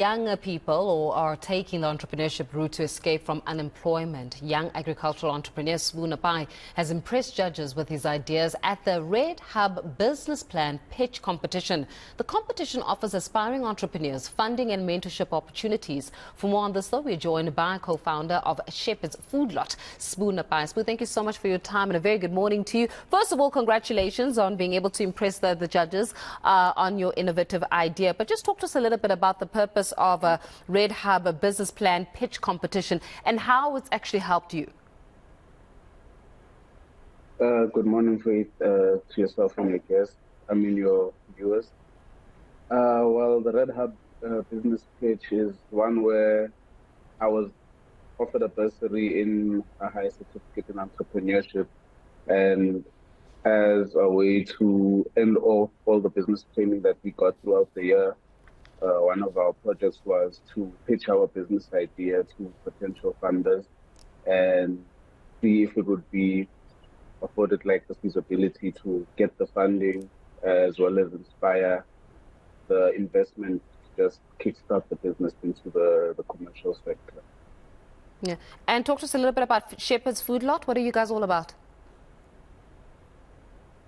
Younger people are taking the entrepreneurship route to escape from unemployment. Young agricultural entrepreneur Sbu Naapai has impressed judges with his ideas at the Red Hub Business Plan Pitch Competition. The competition offers aspiring entrepreneurs funding and mentorship opportunities. For more on this, though, we're joined by co-founder of Shepherds Foodlot, Sbu Naapai. Sbu, thank you so much for your time and a very good morning to you. First of all, congratulations on being able to impress the judges on your innovative idea. But just talk to us a little bit about the purpose of a Red Hub, a business plan pitch competition, and how it's actually helped you. Good morning, Faith, to yourself and your guests. Your viewers. Well, the Red Hub business pitch is one where I was offered a bursary in a high certificate in entrepreneurship, and as a way to end off all the business training that we got throughout the year, one of our projects was to pitch our business idea to potential funders and see if it would be afforded like the feasibility to get the funding as well as inspire the investment to just kickstart the business into the commercial sector. Yeah, and talk to us a little bit about Shepherds Foodlot. What are you guys all about?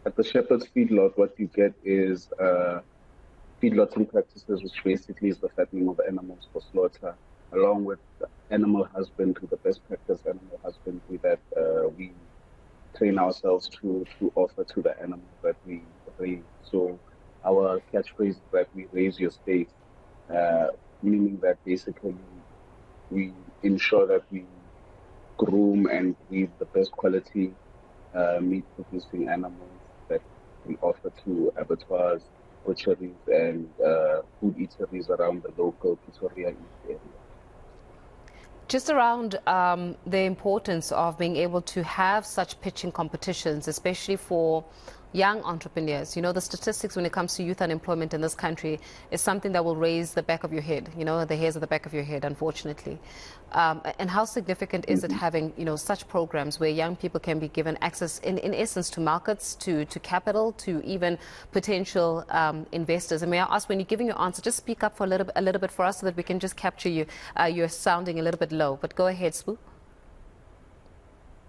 At the Shepherds Foodlot, what you get is feedlotting practices, which basically is the fattening of animals for slaughter, along with animal husbandry, the best practice animal husbandry that we train ourselves to offer to the animals that we raise. So our catchphrase is that we raise your state, meaning that basically we ensure that we groom and breed the best quality meat-producing animals that we offer to abattoirs, butcheries, and food eateries around the local Pretoria East area. Just around the importance of being able to have such pitching competitions, especially for young entrepreneurs. You know, the statistics when it comes to youth unemployment in this country is something that will raise the back of your head, the hairs of the back of your head, unfortunately. And how significant is it having, such programs where young people can be given access, in essence, to markets, to capital, to even potential investors? And may I ask, when you're giving your answer, just speak up for a little bit for us so that we can just capture you. You're sounding a little bit low, but go ahead, Sbu.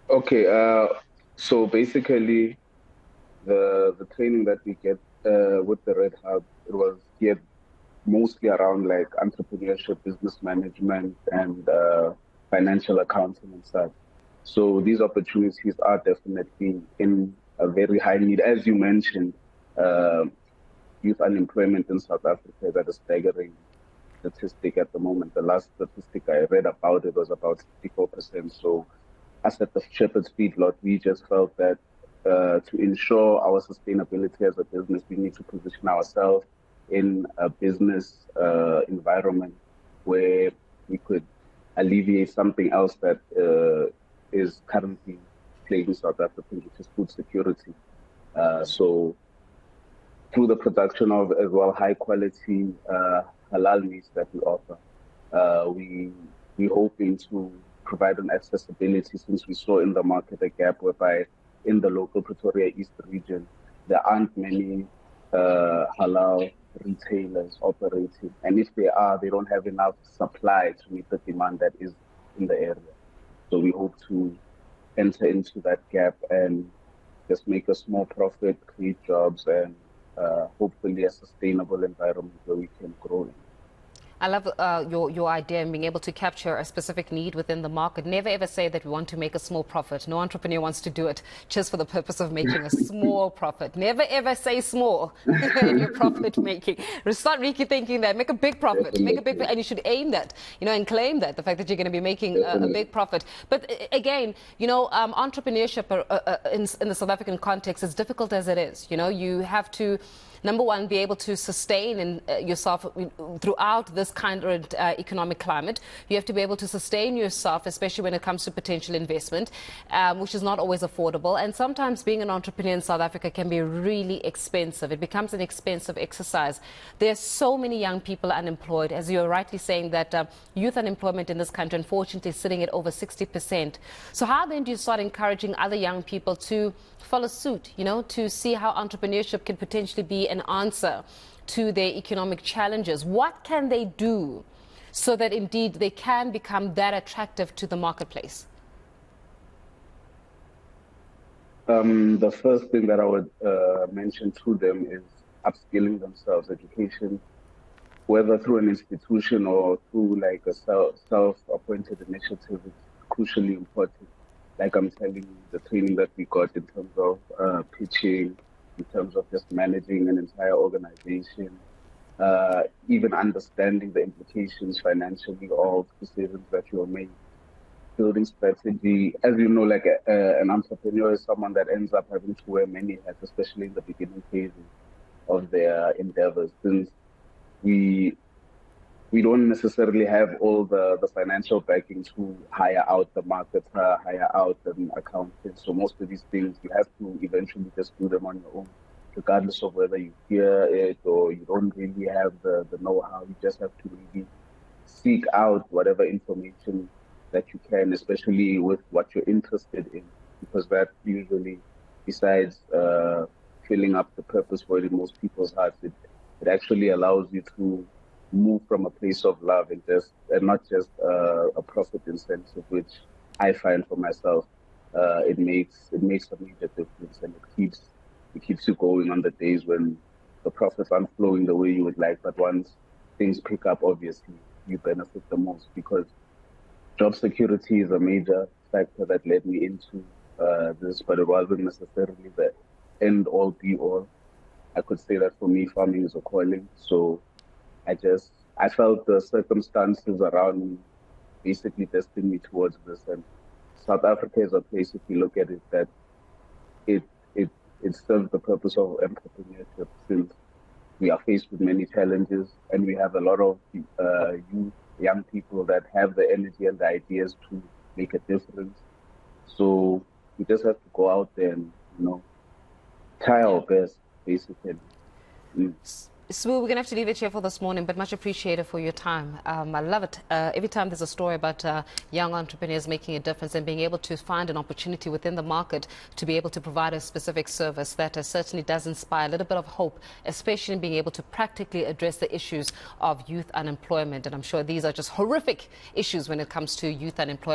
Okay, so basically, the training that we get with the Red Hub, it was geared mostly around like entrepreneurship, business management, and financial accounting and such. So these opportunities are definitely in a very high need. As you mentioned, youth unemployment in South Africa is at a staggering statistic at the moment. The last statistic I read about it was about 64%. So us at the Shepherds Feedlot, we just felt that to ensure our sustainability as a business, we need to position ourselves in a business environment where we could alleviate something else that is currently plaguing South Africans, which is food security. So through the production of as well high quality halal meats that we offer, we're hoping to provide an accessibility, since we saw in the market a gap whereby in the local Pretoria East region, there aren't many halal retailers operating. And if they are, they don't have enough supply to meet the demand that is in the area. So we hope to enter into that gap and just make a small profit, create jobs, and hopefully a sustainable environment where we can grow in. I love your idea and being able to capture a specific need within the market. Never ever say that we want to make a small profit. No entrepreneur wants to do it just for the purpose of making a small profit. Never ever say small in your profit making. Start thinking that. Make a big profit. Definitely. Make a big, and you should aim that, and claim that, the fact that you're going to be making a big profit. But again, entrepreneurship in the South African context, as difficult as it is, you have to, number one, be able to sustain yourself throughout this kind of economic climate. You have to be able to sustain yourself, especially when it comes to potential investment, which is not always affordable. And sometimes being an entrepreneur in South Africa can be really expensive. It becomes an expensive exercise. There are so many young people unemployed. As you're rightly saying, that youth unemployment in this country, unfortunately, is sitting at over 60%. So how then do you start encouraging other young people to follow suit, to see how entrepreneurship can potentially be an answer to their economic challenges? What can they do so that indeed they can become that attractive to the marketplace? The first thing that I would mention to them is upskilling themselves, education, whether through an institution or through like a self-appointed initiative, is crucially important. Like I'm telling you, the training that we got in terms of pitching, in terms of just managing an entire organization, even understanding the implications financially of decisions that you are making, building strategy. As you know, like an entrepreneur is someone that ends up having to wear many hats, especially in the beginning phases of their endeavors, since we don't necessarily have all the financial backing to hire out the marketer, hire out an accountant. So most of these things you have to eventually just do them on your own, regardless of whether you hear it or you don't really have the know-how. You just have to really seek out whatever information that you can, especially with what you're interested in, because that usually, besides filling up the purpose void in most people's hearts, it actually allows you to move from a place of love and not just a profit incentive, which I find for myself, it makes a major difference, and it keeps you going on the days when the profits aren't flowing the way you would like. But once things pick up, obviously you benefit the most, because job security is a major factor that led me into this, but it wasn't necessarily the end all be all. I could say that for me, farming is a calling. So I felt the circumstances around me basically destined me towards this. And South Africa is a place, if you look at it, that it it it serves the purpose of entrepreneurship, since we are faced with many challenges and we have a lot of young people that have the energy and the ideas to make a difference. So we just have to go out there and, try our best, basically. Mm. Sbu, we're going to have to leave it here for this morning, but much appreciated for your time. I love it. Every time there's a story about young entrepreneurs making a difference and being able to find an opportunity within the market to be able to provide a specific service, that certainly does inspire a little bit of hope, especially in being able to practically address the issues of youth unemployment. And I'm sure these are just horrific issues when it comes to youth unemployment.